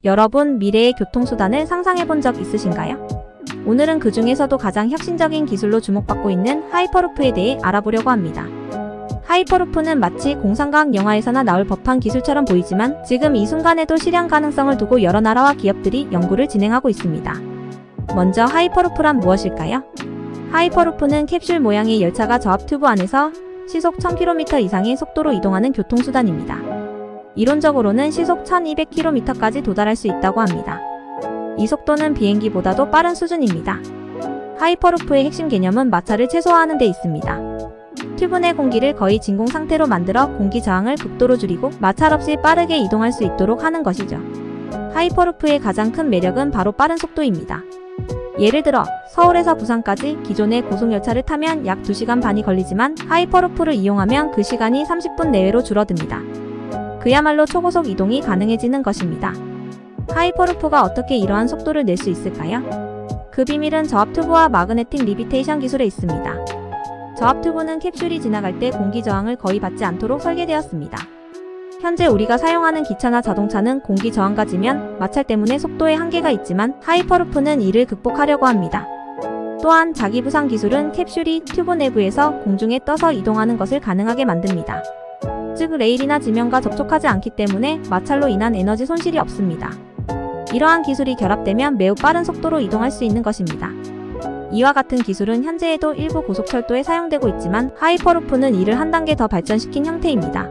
여러분, 미래의 교통수단을 상상해 본 적 있으신가요? 오늘은 그 중에서도 가장 혁신적인 기술로 주목받고 있는 하이퍼루프에 대해 알아보려고 합니다. 하이퍼루프는 마치 공상과학 영화에서나 나올 법한 기술처럼 보이지만 지금 이 순간에도 실현 가능성을 두고 여러 나라와 기업들이 연구를 진행하고 있습니다. 먼저 하이퍼루프란 무엇일까요? 하이퍼루프는 캡슐 모양의 열차가 저압 튜브 안에서 시속 1000km 이상의 속도로 이동하는 교통수단입니다. 이론적으로는 시속 1200km까지 도달할 수 있다고 합니다. 이 속도는 비행기보다도 빠른 수준입니다. 하이퍼루프의 핵심 개념은 마찰을 최소화하는 데 있습니다. 튜브 내 공기를 거의 진공 상태로 만들어 공기 저항을 극도로 줄이고 마찰 없이 빠르게 이동할 수 있도록 하는 것이죠. 하이퍼루프의 가장 큰 매력은 바로 빠른 속도입니다. 예를 들어 서울에서 부산까지 기존의 고속열차를 타면 약 2시간 반이 걸리지만 하이퍼루프를 이용하면 그 시간이 30분 내외로 줄어듭니다. 그야말로 초고속 이동이 가능해지는 것입니다. 하이퍼루프가 어떻게 이러한 속도를 낼 수 있을까요? 그 비밀은 저압 튜브와 마그네틱 리비테이션 기술에 있습니다. 저압 튜브는 캡슐이 지나갈 때 공기 저항을 거의 받지 않도록 설계되었습니다. 현재 우리가 사용하는 기차나 자동차는 공기 저항과 지면 마찰 때문에 속도에 한계가 있지만 하이퍼루프는 이를 극복하려고 합니다. 또한 자기부상 기술은 캡슐이 튜브 내부에서 공중에 떠서 이동하는 것을 가능하게 만듭니다. 즉 레일이나 지면과 접촉하지 않기 때문에 마찰로 인한 에너지 손실이 없습니다. 이러한 기술이 결합되면 매우 빠른 속도로 이동할 수 있는 것입니다. 이와 같은 기술은 현재에도 일부 고속철도에 사용되고 있지만 하이퍼루프는 이를 한 단계 더 발전시킨 형태입니다.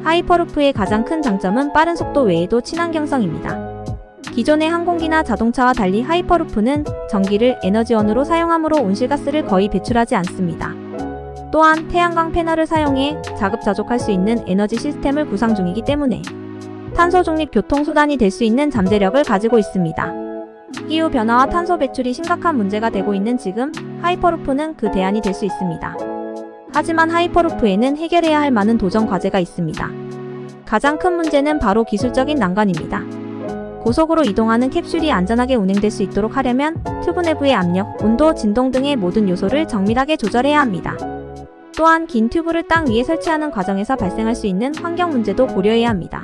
하이퍼루프의 가장 큰 장점은 빠른 속도 외에도 친환경성입니다. 기존의 항공기나 자동차와 달리 하이퍼루프는 전기를 에너지원으로 사용하므로 온실가스를 거의 배출하지 않습니다. 또한 태양광 패널을 사용해 자급자족할 수 있는 에너지 시스템을 구상 중이기 때문에 탄소 중립 교통수단이 될 수 있는 잠재력을 가지고 있습니다. 기후변화와 탄소 배출이 심각한 문제가 되고 있는 지금 하이퍼루프는 그 대안이 될 수 있습니다. 하지만 하이퍼루프에는 해결해야 할 많은 도전 과제가 있습니다. 가장 큰 문제는 바로 기술적인 난관입니다. 고속으로 이동하는 캡슐이 안전하게 운행될 수 있도록 하려면 튜브 내부의 압력, 온도, 진동 등의 모든 요소를 정밀하게 조절해야 합니다. 또한 긴 튜브를 땅 위에 설치하는 과정에서 발생할 수 있는 환경 문제도 고려해야 합니다.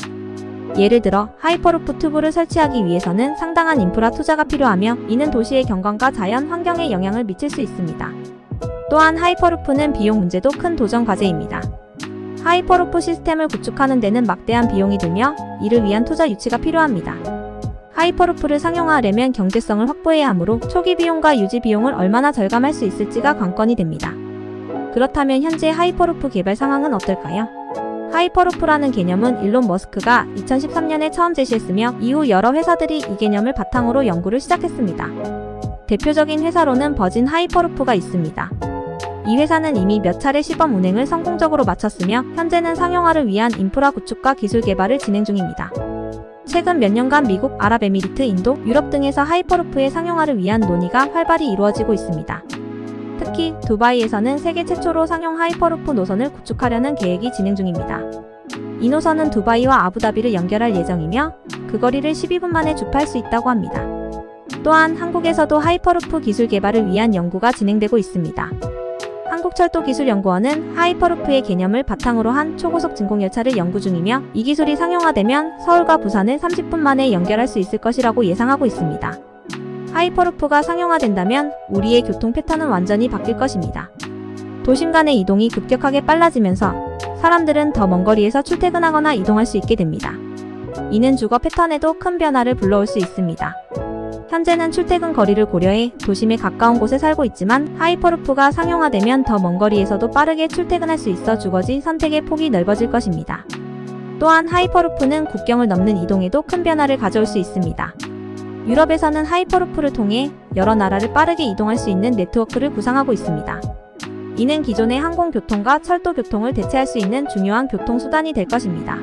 예를 들어 하이퍼루프 튜브를 설치하기 위해서는 상당한 인프라 투자가 필요하며 이는 도시의 경관과 자연 환경에 영향을 미칠 수 있습니다. 또한 하이퍼루프는 비용 문제도 큰 도전 과제입니다. 하이퍼루프 시스템을 구축하는 데는 막대한 비용이 들며 이를 위한 투자 유치가 필요합니다. 하이퍼루프를 상용화하려면 경제성을 확보해야 하므로 초기 비용과 유지 비용을 얼마나 절감할 수 있을지가 관건이 됩니다. 그렇다면 현재 하이퍼루프 개발 상황은 어떨까요? 하이퍼루프라는 개념은 일론 머스크가 2013년에 처음 제시했으며 이후 여러 회사들이 이 개념을 바탕으로 연구를 시작했습니다. 대표적인 회사로는 버진 하이퍼루프가 있습니다. 이 회사는 이미 몇 차례 시범 운행을 성공적으로 마쳤으며 현재는 상용화를 위한 인프라 구축과 기술 개발을 진행 중입니다. 최근 몇 년간 미국, 아랍에미리트, 인도, 유럽 등에서 하이퍼루프의 상용화를 위한 논의가 활발히 이루어지고 있습니다. 특히 두바이에서는 세계 최초로 상용 하이퍼루프 노선을 구축하려는 계획이 진행 중입니다. 이 노선은 두바이와 아부다비를 연결할 예정이며 그 거리를 12분 만에 주파할 수 있다고 합니다. 또한 한국에서도 하이퍼루프 기술 개발을 위한 연구가 진행되고 있습니다. 한국철도기술연구원은 하이퍼루프의 개념을 바탕으로 한 초고속 진공열차를 연구 중이며 이 기술이 상용화되면 서울과 부산을 30분 만에 연결할 수 있을 것이라고 예상하고 있습니다. 하이퍼루프가 상용화된다면 우리의 교통 패턴은 완전히 바뀔 것입니다. 도심 간의 이동이 급격하게 빨라지면서 사람들은 더 먼 거리에서 출퇴근하거나 이동할 수 있게 됩니다. 이는 주거 패턴에도 큰 변화를 불러올 수 있습니다. 현재는 출퇴근 거리를 고려해 도심에 가까운 곳에 살고 있지만 하이퍼루프가 상용화되면 더 먼 거리에서도 빠르게 출퇴근할 수 있어 주거지 선택의 폭이 넓어질 것입니다. 또한 하이퍼루프는 국경을 넘는 이동에도 큰 변화를 가져올 수 있습니다. 유럽에서는 하이퍼루프를 통해 여러 나라를 빠르게 이동할 수 있는 네트워크를 구상하고 있습니다. 이는 기존의 항공교통과 철도교통을 대체할 수 있는 중요한 교통수단이 될 것입니다.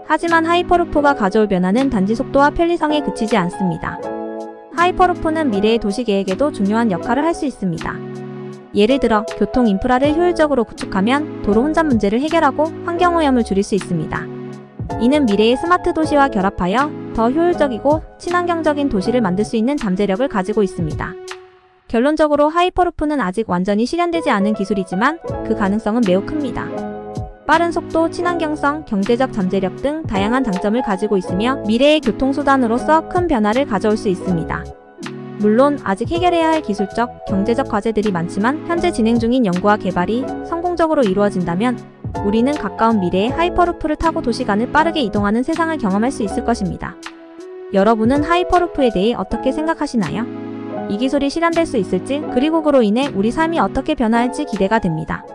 하지만 하이퍼루프가 가져올 변화는 단지 속도와 편리성에 그치지 않습니다. 하이퍼루프는 미래의 도시계획에도 중요한 역할을 할 수 있습니다. 예를 들어 교통 인프라를 효율적으로 구축하면 도로 혼잡 문제를 해결하고 환경오염을 줄일 수 있습니다. 이는 미래의 스마트 도시와 결합하여 더 효율적이고 친환경적인 도시를 만들 수 있는 잠재력을 가지고 있습니다. 결론적으로 하이퍼루프는 아직 완전히 실현되지 않은 기술이지만 그 가능성은 매우 큽니다. 빠른 속도, 친환경성, 경제적 잠재력 등 다양한 장점을 가지고 있으며 미래의 교통수단으로서 큰 변화를 가져올 수 있습니다. 물론 아직 해결해야 할 기술적, 경제적 과제들이 많지만 현재 진행 중인 연구와 개발이 성공적으로 이루어진다면 우리는 가까운 미래에 하이퍼루프를 타고 도시간을 빠르게 이동하는 세상을 경험할 수 있을 것입니다. 여러분은 하이퍼루프에 대해 어떻게 생각하시나요? 이 기술이 실현될 수 있을지, 그리고 그로 인해 우리 삶이 어떻게 변화할지 기대가 됩니다.